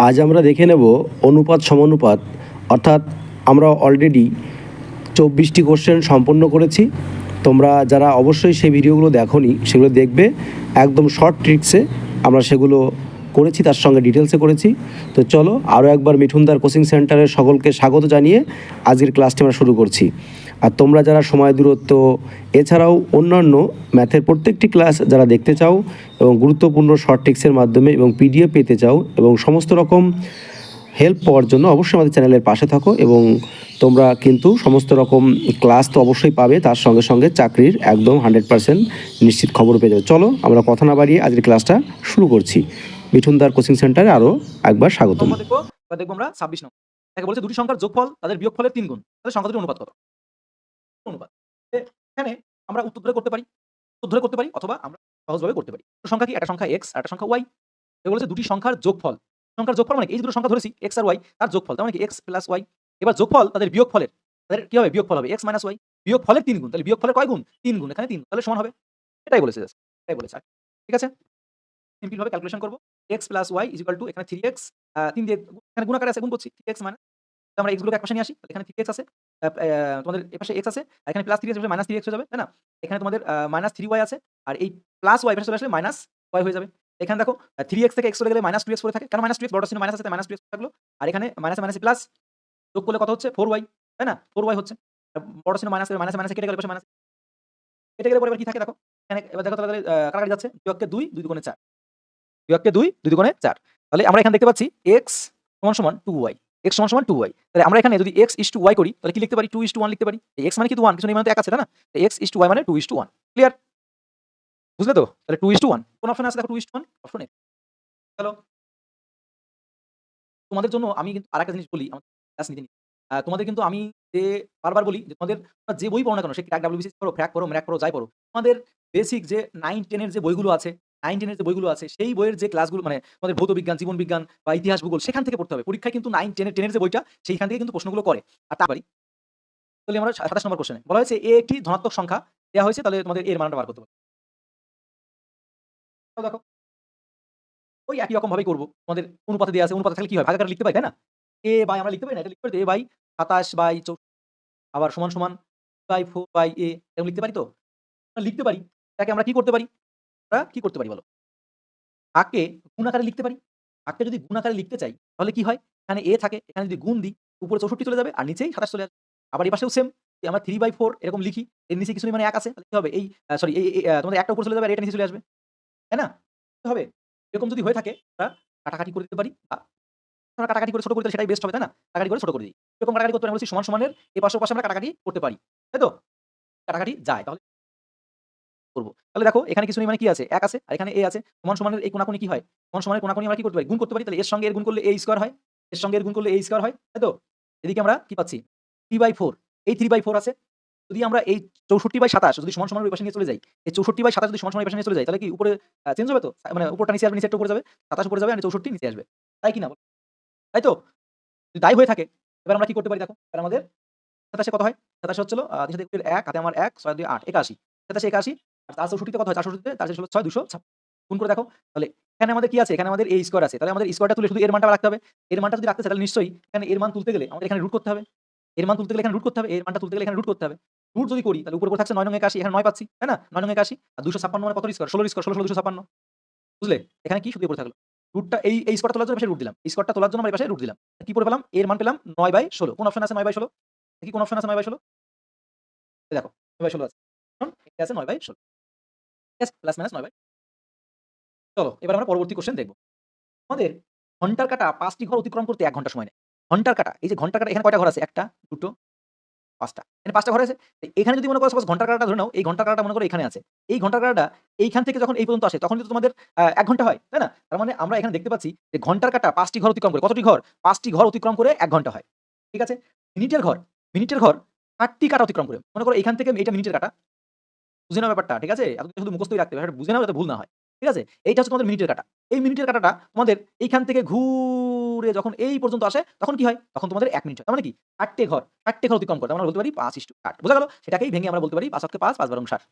আজ আমরা দেখে নেব অনুপাত সমানুপাত, অর্থাৎ আমরা অলরেডি 24টি কোশ্চেন সম্পন্ন করেছি। তোমরা যারা অবশ্যই সেই ভিডিওগুলো দেখোনি সেগুলো দেখবে, একদম শর্ট ট্রিক্সে আমরা সেগুলো করেছি, তার সঙ্গে ডিটেলসে করেছি। তো চলো আরও একবার মিঠুনদার কোচিং সেন্টারের সকলকে স্বাগত জানিয়ে আজকের ক্লাসটি আমরা শুরু করছি। আর তোমরা যারা সময় দূরত্ব এছাড়াও অন্যান্য ম্যাথের প্রত্যেকটি ক্লাস যারা দেখতে চাও এবং গুরুত্বপূর্ণ শর্ট ট্রিক্সের মাধ্যমে এবং পিডিএফ পেতে চাও এবং সমস্ত রকম হেল্প পাওয়ার জন্য অবশ্যই আমাদের চ্যানেলের পাশে থাকো। এবং তোমরা কিন্তু সমস্ত রকম ক্লাস তো অবশ্যই পাবে, তার সঙ্গে সঙ্গে চাকরির একদম 100% নিশ্চিত খবর পেয়ে যাবে। চলো আমরা কথা না বাড়িয়ে আজকের ক্লাসটা শুরু করছি। মিঠুনদার কোচিং সেন্টারে আরও একবার স্বাগতম। দেখবো আমরা 26 নম্বর। একে বলছে দুটি সংখ্যার যোগফল তাদের বিয়োগফলের 3 গুণ। তাহলে সংখ্যা দুটির অনুপাত কত? অনুপাত। এখানে আমরা উত্তর ধরে করতে পারি অথবা আমরা সহজভাবে করতে পারি। দুটো সংখ্যা কি? একটা সংখ্যা x আর একটা সংখ্যা y। এগুলো বলেছে দুটি সংখ্যার যোগফল। সংখ্যার যোগফল মানে কি? এই যে দুটো সংখ্যা ধরেছি x আর y, তার যোগফল। তার মানে কি x প্লাস y। এবার যোগফল তাদের বিয়োগফলের। তাদের কি হবে? বিয়োগফল হবে x মাইনাস y। বিয়োগফলের 3 গুণ। তাহলে বিয়োগফলের কয় গুণ? 3 গুণ। এখানে 3 তাহলে সমান হবে। এটাই বলেছে জাস্ট। এটাই বলেছে। ঠিক আছে? সিম্পল ভাবে ক্যালকুলেশন করব। x প্লাস y এখানে 3x 3 দিয়ে এখানে গুণাকারে আছে, গুণ করছি। 3x মানে আমরা x গুলোকে একপাশে নিয়ে আসি। তাহলে এখানে 3x আছে। তোমাদের এপাশে x আছে। আর এখানে প্লাস 3x এর পাশে মাইনাস 3x হয়ে যাবে, তাই না? এখানে তোমাদের মাইনাস 3y আছে। আর এই প্লাস y পাশে চলে আসলে মাইনাস y হয়ে যাবে। এখানে দেখো 3x থেকে x চলে গেলে মাইনাস 2x পড়ে থাকে। কারণ মাইনাস 2x বড়টা ছিল মাইনাস আছে, তাই মাইনাস 2x থাকলো। আর এখানে মাইনাসে মাইনাসে প্লাস যোগ করলে কত হচ্ছে? 4y, তাই না? 4y হচ্ছে। বড় ছিল মাইনাসে, মাইনাসে কেটে গেলে পাশে মাইনাস কেটে গেলে পরে এবার কি থাকে দেখো। এখানে এবার দেখো তাহলে কাটাকাটি যাচ্ছে। বিয়োগকে 2, 2 দুগুণে 4। বিয়োগকে 2, 2 দুগুণে 4। তাহলে আমরা এখানে দেখতে পাচ্ছি x সমান 2y। x সমান 2y। তাহলে আমরা এখানে যদি x is to y করি তাহলে কি লিখতে পারি? 2 is to 1 লিখতে পারি। এই x মানে কিন্তু 1, কিছু নেই মানে তো 1 আছে, তাই না? তো x is to y মানে 2 is to 1। ক্লিয়ার? বুঝলে তো? তাহলে 2 is to 1 কোন অপশনে আছে দেখো? 2 is to 1 option A. Hello? তোমাদের জন্য আমি কিন্তু আরেকটা জিনিস বলি আমার ক্লাস নিতে। তোমাদের কিন্তু আমি যে বারবার বলি যে তোমাদের তোমরা যে বই পড়ো না কেন, সে ক্র্যাক WBCS পড়ো, ফ্র্যাক পড়ো, ম্যাক পড়ো, যাই পড়ো। তোমাদের বেসিক যে 9, 10 এর যে বইগুলো আছে, 9, 10 এর যে বইগুলো আছে সেই বইয়ের যে ক্লাসগুলো মানে তোমাদের ভৌত বিজ্ঞান, জীবন বিজ্ঞান বা ইতিহাস, ভূগোল সেখান থেকে পড়তে হবে। পরীক্ষায় কিন্তু 9, 10 এর যে বইটা সেইখান থেকে কিন্তু প্রশ্নগুলো করে। আর তারপরই তাহলে আমরা 27 নম্বর কোশ্চেনে বলা হয়েছে a একটি ধনাত্মক সংখ্যা দেয়া হয়েছে, তাহলে তোমাদের এর মানটা বার করতে হবে। তো দেখো ওই একই রকম ভাবেই করব। তোমাদের অনুপাতে দেয়া আছে, অনুপাতে থাকলে কি হয়? ভাগাকারে লিখতে পারি, তাই না? a বাই আমরা লিখতে পারি না? এটা লিখতে পারি তো a বাই 27/64 আবার সমান 2/4/a এরকম লিখতে পারি তো? লিখতে পারি। এটাকে আমরা কি করতে পারি? আমরা কি করতে পারি বলো? ভাগকে গুণ আকারে লিখতে পারি। ভাগকে যদি গুণ আকারে লিখতে চাই তাহলে কি হয়? এখানে a থাকে, এখানে যদি গুণ দিই উপরে 64 চলে যাবে আর নিচেই 27 চলে আসবে। আবার এই পাশেও সেম আমরা 3/4 এরকম লিখি। এর নিচে কিছু নেই মানে 1 আছে। তাহলে কি হবে? এই সরি এই তোমাদের 1 টা উপরে চলে যাবে আর এটা নিচে চলে আসবে। তাই না? কি হবে? এরকম যদি হয়ে থাকে আমরা কাটাকাটি করে দিতে পারি বা আমরা কাটাকাটি করে ছোট করে দিলে সেটাই বেস্ট হবে, তাই না? কাটাকাটি করে ছোট করে দিই। এরকম কাটাকাটি করতে পারি, আমরা বলছি সমান সমানের এই পাশে ও পাশে আমরা কাটাকাটি করতে পারি। তাই তো? কাটাকাটি যায় তাহলে করব। তাহলে দেখো এখানে কিছু নেই মানে কি আছে? 1 আছে আর এখানে a আছে। সমান সমানের এই কোণাকুণি কি হয়? সমান সমানের কোণাকুণি আমরা কি করতে পারি? গুণ করতে পারি। তাহলে এর সঙ্গে এর গুণ করলে a স্কয়ার হয়। এর সঙ্গে এর গুণ করলে a স্কয়ার হয়। তাই তো? এদিকে আমরা কি পাচ্ছি? 3/4 এই 3/4 আছে। যদি আমরা এই 64/27 যদি সমান সমানের ওই পাশে নিয়ে চলে যাই, এই 64/27 যদি সমান সমান এই পাশে নিয়ে চলে যাই তাহলে কি উপরে চেঞ্জ হবে তো? মানে উপরটা নিচে আসবে, নিচেরটা উপরে যাবে। 27 উপরে যাবে আর 64 নিচে আসবে। তাই কি না? তাই তো? যদি তাই হয়ে থাকে এবার আমরা কি করতে পারি দেখো? এবার আমাদের 27 কত হয়? 27 হচ্ছিল ৩ সাথে ১ হাতে আমার ১ ৬ ২ ৮ ৮১ 27 ৮১ আর ৪৬৪ তে কত হয়? ৪৬৪ তে ৪ ষোলো ৬ ২৫৬ গুণ করে দেখো। তাহলে এখানে আমাদের কি আছে? এখানে আমাদের a স্কয়ার আছে। তাহলে আমাদের স্কয়ারটা তুলে শুধু এর মানটা রাখতে হবে। এর মানটা যদি রাখতে চাই তাহলে নিশ্চয়ই এখানে এর মান তুলতে গেলে আমাদের এখানে রুট করতে হবে। এর মান তুলতে গেলে এখানে রুট করতে হবে। এর মানটা তুলতে গেলে এখানে রুট করতে হবে। রুট যদি করি তাহলে উপরে থাকছে ৯ নং ৮১ এখানে ৯ পাচ্ছি। তাই না? ৯ নং ৮১ আর ২৫৬ মানে কত স্কয়ার? ১৬ স্কয়ার ১৬ ২৫৬ বুঝলে? এখানে কি শুধু উপরে থাকলো। রুটটা এই স্কয়ারটা তোলার জন্য এপাশে রুট দিলাম। এই স্কয়ারটা তোলার জন্য আমরা এপাশে রুট দিলাম। কি পড়ে পেলাম? এর মান পেলাম ৯/১৬ কোন অপশন আছে ৯/১৬? দেখি কোন অপশন আছে ৯/১৬? এই দেখো ৯/১৬ আছে। এটা আছে ৯/১৬। ঠিক আছে? Plus minus ৯/১৬। চলো এবার আমরা পরবর্তী কোশ্চেন দেখব। আমাদের ঘন্টার কাঁটা ৫ টি ঘর অতিক্রম করতে ১ ঘন্টা সময় নেয়। ঘন্টার কাঁটা, এই যে ঘন্টার কাঁটা এখানে কয়টা ঘর আছে? ১ টা, ২ টো, ৫ টা। এখানে ৫ টা ঘর আছে। এখানে যদি মনে করো সাপোজ ঘন্টার কাঁটাটা ধরে নাও, এই ঘন্টার কাঁটাটা মনে করো এখানে আছে। এই ঘন্টার কাঁটাটা এইখান থেকে যখন এই পর্যন্ত আসে তখন কিন্তু তোমাদের ১ ঘন্টা হয়, তাই না? তার মানে আমরা এখানে দেখতে পাচ্ছি যে ঘন্টার কাঁটা ৫ টি ঘর অতিক্রম করে। কতটি ঘর? ৫ টি ঘর অতিক্রম করে ১ ঘন্টা হয়। ঠিক আছে? মিনিটের ঘর ৬০ টি কাঁটা অতিক্রম করে। মনে করো এখান থেকে এইটা মিনিটের কাঁটা। বুঝে নাও ব্যাপারটা, ঠিক আছে? এতদিন শুধু মুখস্থই রাখতে হবে। এটা বুঝে নাও যাতে ভুল না হয়। ঠিক আছে? এইটা হচ্ছে তোমাদের মিনিটের কাঁটা। এই মিনিটের কাঁটাটা তোমাদের এইখান থেকে ঘুরে যখন এই পর্যন্ত আসে তখন কি হয়? তখন তোমাদের ১ মিনিট হয়। তার মানে কি? ৮ টে ঘর অতিক্রম করে। তার মানে আমরা বলতে পারি ৫:৮ বোঝা গেল? সেটাকেই ভেঙে আমরা বলতে পারি ৫ অক্কে ৫, ৫ বারং ৬০।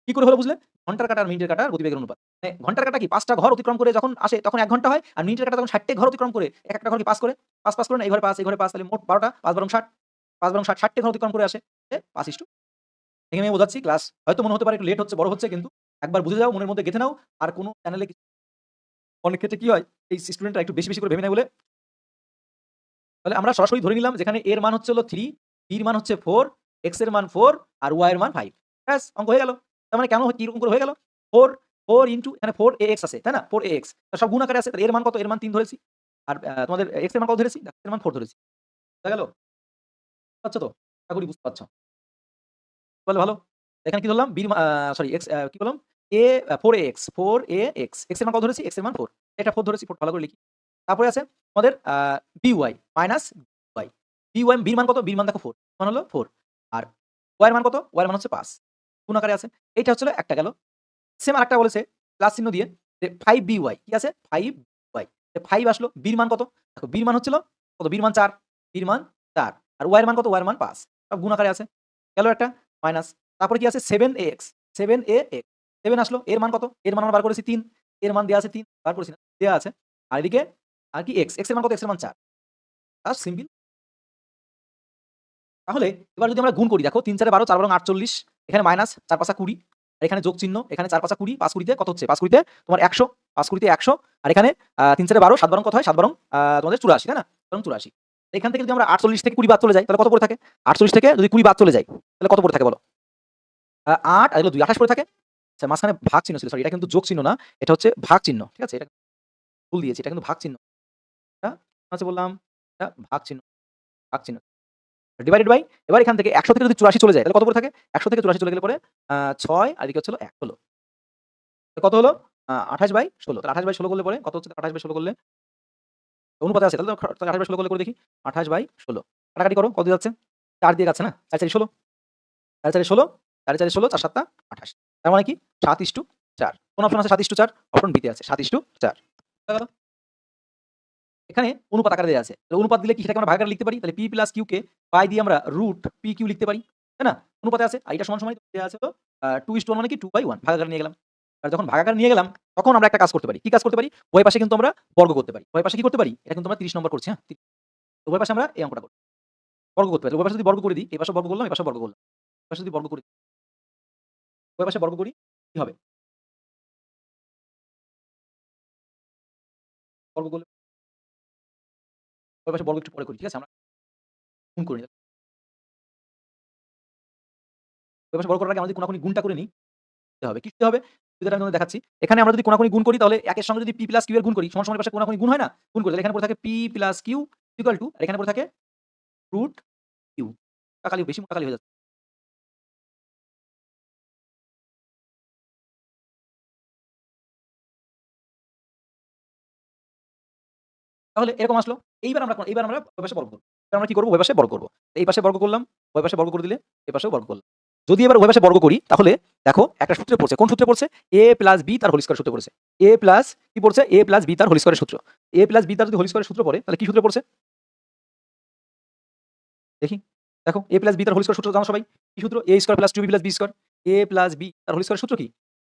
কি করে হলো বুঝলে? ঘন্টার কাঁটা আর মিনিটের কাঁটার গতিবেগের অনুপাত। মানে ঘন্টার কাঁটা কি ৫ টা ঘর অতিক্রম করে যখন আসে তখন ১ ঘন্টা হয়। আর মিনিটের কাঁটা যখন ৬০ টা ঘর অতিক্রম করে একটা ঘর কি পাস করে? ৫ করে না? এই ঘরে ৫, এই ঘরে ৫ তাহলে মোট ১২ টা ৫ বারং ৬০। ৫ বারং ৬০, ৬০ টা ঘর অতিক্রম করে আসে। ৫:২ ভেঙে, ভেঙে বোঝাচ্ছি ক্লাস হয়তো মনে হতে পারে একটু লেট হচ্ছে, বড় হচ্ছে কিন্তু একবার বুঝে যাও, মনের মধ্যে গেঁথে নাও। আর কোন চ্যানেলে অনেক ক্ষেত্রে কি হয়? এই স্টুডেন্টরা একটু বেশি, বেশি করে ভেবে নেয় বলে তাহলে আমরা সরাসরি ধরে নিলাম যেখানে A এর মান হচ্ছে হলো 3, B এর মান হচ্ছে 4, X এর মান 4 আর Y এর মান 5 ব্যাস অঙ্ক হয়ে গেল। তার মানে কেন কিরকম করে হয়ে গেল? 4 ইনটু এখানে 4ax আছে, তাই না? 4ax সব গুণ আকারে আছে। তাহলে এর মান কত? এর মান 3 ধরেছি। আর তোমাদের x এর মান কত ধরেছি? দেখো এর মান 4 ধরেছি। হয়ে গেল? পাচ্ছ তো? আশা করি বুঝতে পারছ। তাহলে ভালো। এখানে কি ধরলাম? b এর সরি x কি বললাম? a 4ax x এর মান কত ধরেছি? x এর মান 4 এটা 4 ধরেছি, 4 ভালো করে লিখি। তারপরে আছে আমাদের by মাইনাস by b এর মান কত? b এর মান দেখো 4 মান হলো 4 আর y এর মান কত? y এর মান হচ্ছে 5 গুণ আকারে আছে। এইটা হচ্ছে হলো একটা গেল। সেম আরেকটা বলেছে প্লাস চিহ্ন দিয়ে যে 5by কি আছে? 5y 5 আসলো। b এর মান কত? দেখো b এর মান হচ্ছিল কত? b এর মান 4 b এর মান 4 আর y এর মান কত? y এর মান 5 সব গুণ আকারে আছে। গেল একটা মাইনাস। তারপরে কি আছে? 7ax 7 আসলো। এর মান কত? এর মান আমরা বার করেছি 3 এর মান দেয়া আছে 3 বার করেছি না? দেয়া আছে। আর এদিকে আর কি x এর মান কত? x এর মান 4 জাস্ট সিম্পল। তাহলে এবার যদি আমরা গুণ করি দেখো ৩ ৪ ১২ ৪ বারং ৪৮ এখানে মাইনাস ৪ ৫ ২০ আর এখানে যোগ চিহ্ন এখানে ৪ ৫ ২০ ৫ কুড়িতে কত হচ্ছে? ৫ কুড়িতে তোমার ১০০ ৫ কুড়িতে ১০০ আর এখানে ৩ ৪ ১২ ৭ বারং কত হয়? ৭ বারং তোমাদের ৮৪ তাই না? বারং ৮৪ এখান থেকে যদি আমরা ৪৮ থেকে ২০ বাদ চলে যাই তাহলে কত পড়ে থাকে? ৪৮ থেকে যদি ২০ বাদ চলে যায় তাহলে কত পড়ে থাকে বলো? ৮ আর এগুলো ২ ২৮ পড়ে থাকে। আচ্ছা মাঝখানে ভাগ চিহ্ন ছিল, সরি এটা কিন্তু যোগ চিহ্ন না, এটা হচ্ছে ভাগ চিহ্ন। ঠিক আছে? এটা ভুল দিয়েছি, এটা কিন্তু ভাগ চিহ্ন। এটা আছে বললাম, এটা ভাগ চিহ্ন, ভাগ চিহ্ন। ডিভাইডেড বাই এবার এখান থেকে ১০০ থেকে যদি ৮৪ চলে যায় তাহলে কত পড়ে থাকে? ১০০ থেকে ৮৪ চলে গেলে পরে ৬ আর এদিকে হচ্ছে হলো ১ হলো। কত হলো? ২৮/১৬ তাহলে ২৮/১৬ করলে পরে কত হচ্ছে? ২৮/১৬ করলে অনুপাতে আছে তাহলে ২৮/১৬ করলে করে দেখি। ২৮/১৬ কাটাকাটি করো কত যাচ্ছে? ৪ দিয়ে যাচ্ছে না? ৪ ৪ ১৬ ৪ ৪ ১৬ ৪ ৪ ১৬ ৪ ৭ ২৮ তার মানে কি ৭:৪ কোন অপশন আছে ৭:৪? অপশন বি তে আছে ৭:৪ হয়ে গেল। এখানে অনুপাত আকারে দেয়া আছে। তাহলে অনুপাত দিলে কি সেটাকে আমরা ভাগাকারে লিখতে পারি। তাহলে p + q কে পাই দিয়ে আমরা √pq লিখতে পারি। তাই না? অনুপাতে আছে। আর এটা সমান সমানই দেয়া আছে হলো 2:1 মানে কি 2/1 ভাগাকারে নিয়ে গেলাম। আর যখন ভাগাকারে নিয়ে গেলাম তখন আমরা একটা কাজ করতে পারি। কি কাজ করতে পারি? উভয় পাশে কিন্তু আমরা বর্গ করতে পারি। উভয় পাশে কি করতে পারি? এটা কিন্তু আমরা ৩০ নম্বর করছি, হ্যাঁ? উভয় পাশে আমরা এই অঙ্কটা করব। বর্গ করতে পারি। উভয় পাশে যদি বর্গ করে দিই, এই পাশে বর্গ করলাম, এই পাশে বর্গ করলাম। এই পাশে যদি বর্গ করি, উভয় পাশে বর্গ করি কি হবে? বর্গ করলে উভয় পাশে বর্গ একটু পরে করি। ঠিক আছে? আমরা গুণ করে নিই। উভয় পাশে বর্গ করার আগে আমরা যদি কোনাকুনি গুণটা করে নিই দিতে হবে। কি দিতে হবে? সুবিধাটা আমি তোমাদের দেখাচ্ছি। এখানে আমরা যদি কোনাকুনি গুণ করি তাহলে একের সঙ্গে যদি p + q এর গুণ করি, সমান সমান এর পাশে কোনাকুনি গুণ হয় না? গুণ করি তাহলে এখানে পড়ে থাকে p + q আর এখানে পড়ে থাকে √q কাকালি বেশি কাকালি হয়ে যাচ্ছে। তাহলে এরকম আসলো। এইবার আমরা উভয় পাশে বর্গ করব। এবার আমরা কি করব? উভয় পাশে বর্গ করব। এই পাশে বর্গ করলাম, উভয় পাশে বর্গ করে দিলে এই পাশেও বর্গ করলাম। যদি এবার উভয় পাশে বর্গ করি তাহলে দেখো একটা সূত্রে পড়ছে। কোন সূত্রে পড়ছে? a + b তার হোল স্কয়ার সূত্রে পড়ছে। a প্লাস কি পড়ছে? a + b তার হোল স্কয়ারের সূত্র। a + b তার যদি হোল স্কয়ারের সূত্র পড়ে তাহলে কি সূত্রে পড়ছে? দেখি। দেখো a + b তার হোল স্কয়ার সূত্র জানো সবাই। কি সূত্র? a² + 2b + b²। a + b তার হোল স্কয়ারের সূত্র কি?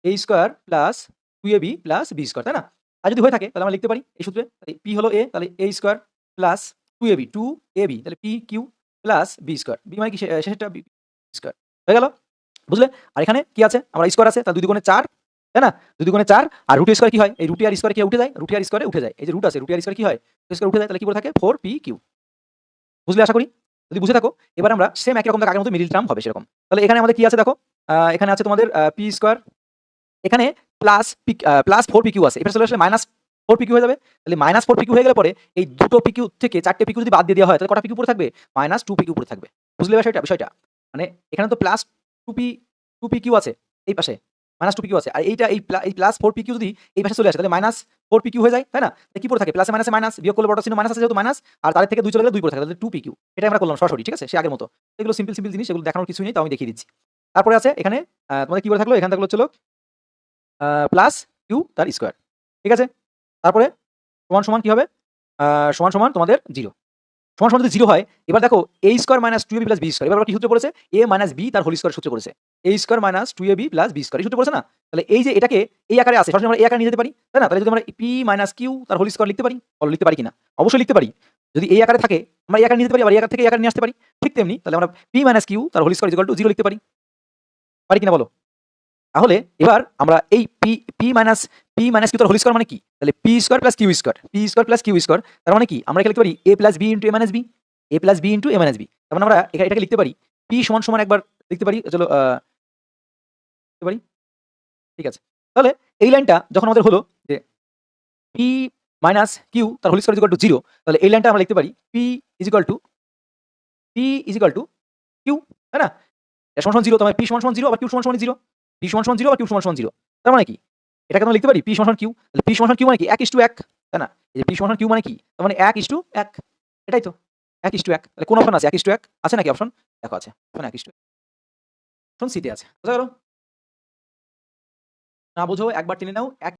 a² + 2ab + b², তাই না? আর যদি হয়ে থাকে তাহলে আমরা লিখতে পারি এই সূত্রে। p হলো a তাহলে a² + 2ab 2ab তাহলে pq + b²। b মানে কি শেষেরটা b² হয়ে গেল? বুঝলে? আর এখানে কি আছে? আমরা স্কয়ার আছে তাহলে 2 দুগুণে 4, তাই না? 2 দুগুণে 4 আর √এর স্কয়ার কি হয়? এই √এর স্কয়ার কি উঠে যায়? √এর স্কয়ারে উঠে যায়। এই যে রুট আছে √এর স্কয়ার কি হয়? স্কয়ার উঠে যায় তাহলে কি পড়ে থাকে? 4pq বুঝলে আশা করি? যদি বুঝে থাকো, এবার আমরা সেম একই রকম আগের মতো মিডল টার্ম হবে সেরকম। তাহলে এখানে আমাদের কি আছে দেখো? এখানে আছে তোমাদের p², এখানে প্লাস 4pq আছে। এখানে চলে আসলে -4pq হয়ে যাবে। তাহলে -4pq হয়ে গেলে পরে এই দুটো pq থেকে 4টে pq যদি বাদ দিয়ে দেওয়া হয় তাহলে কটা pq পড়ে থাকবে? -2pq পড়ে থাকবে। বুঝলে বিষয়টা? মানে এখানে তো প্লাস 2pq আছে এই পাশে। -2pq আছে। আর এইটা এই প্লাস 4pq যদি এই পাশে চলে আসে তাহলে -4pq হয়ে যায়, তাই না? তাহলে কি পড়ে থাকে? প্লাসে মাইনাসে মাইনাস, বিয়োগ করলে বড় চিহ্ন মাইনাস আছে যেহেতু মাইনাস আর তাদের থেকে 2 চলে গেলে 2 পড়ে থাকে। তাহলে 2pq এটাই আমরা করলাম সরাসরি, ঠিক আছে? সে আগের মতো। এগুলো সিম্পল জিনিস, এগুলো দেখানোর কিছুই নেই, তাও আমি দেখিয়ে দিচ্ছি। তারপরে আছে এখানে তোমাদের কি করে থাকলো? এখানে থাকলো হচ্ছে হলো প্লাস q তার স্কয়ার। ঠিক আছে? তারপরে সমান কি হবে? সমান তোমাদের 0। সমান যদি 0 হয়, এবার দেখো a² - 2ab + b²। এবার আবার কি সূত্রে পড়েছে? a - b তার হোল স্কয়ার সূত্রে পড়েছে। A square minus 2ab plus B square. এই সূত্র পড়েছে না? তাহলে এই যে এটাকে এই আকারে আছে, সরাসরি আমরা এই আকারে নিয়ে যেতে পারি, তাই না? তাহলে যদি আমরা পি মাইনাস কিউ তার হোল স্কোয়ার লিখতে পারি, বলো লিখতে পারি কিনা? অবশ্যই লিখতে পারি। যদি এই আকারে থাকে আমরা এই আকারে নিয়ে যেতে পারি, আবার এই আকার থেকে এই আকারে নিয়ে আসতে পারি। ঠিক তেমনি তাহলে আমরা পি মাইনাস কিউ তার হোল স্কোয়ার ইকুয়াল টু 0 লিখতে পারি। পারি কিনা বলো? তাহলে এবার আমরা এই পি মাইনাস কিউ তার হোল স্কোয়ার মানে কি? তাহলে P square plus Q square, P square plus Q square তার মানে কি? আমরা এখানে লিখতে পারি A plus B into A minus B, A plus B into A minus B. তার মানে আমরা এটাকে লিখতে পারি পি সমান সমান একবার লিখতে পারি, চলো লিখতে পারি। ঠিক আছে। তাহলে এই লাইনটা যখন আমাদের হলো যে পি মাইনাস কিউ তার হোল স্কোয়ার ইকুয়াল টু 0, তাহলে এই লাইনটা আমরা লিখতে পারি P is equal to Q, তাই না? এটা সমান 0, তোমার পি সমান 0 আবার কিউ সমান 0, পি সমান 0 আবার কিউ সমান 0। তার মানে কি? এটাকে আমরা লিখতে পারি পি সমান কিউ। তাহলে পি সমান কিউ মানে কি? 1:1, তাই না? এই যে পি সমান কিউ মানে কি? তার মানে 1:1, এটাই তো 1:1। তাহলে কোন অপশন আছে 1:1? আছে নাকি অপশন? দেখো আছে। মানে 1:1, অপশন সি তে আছে। বোঝা গেল? না বোঝো একবার টেনে নাও।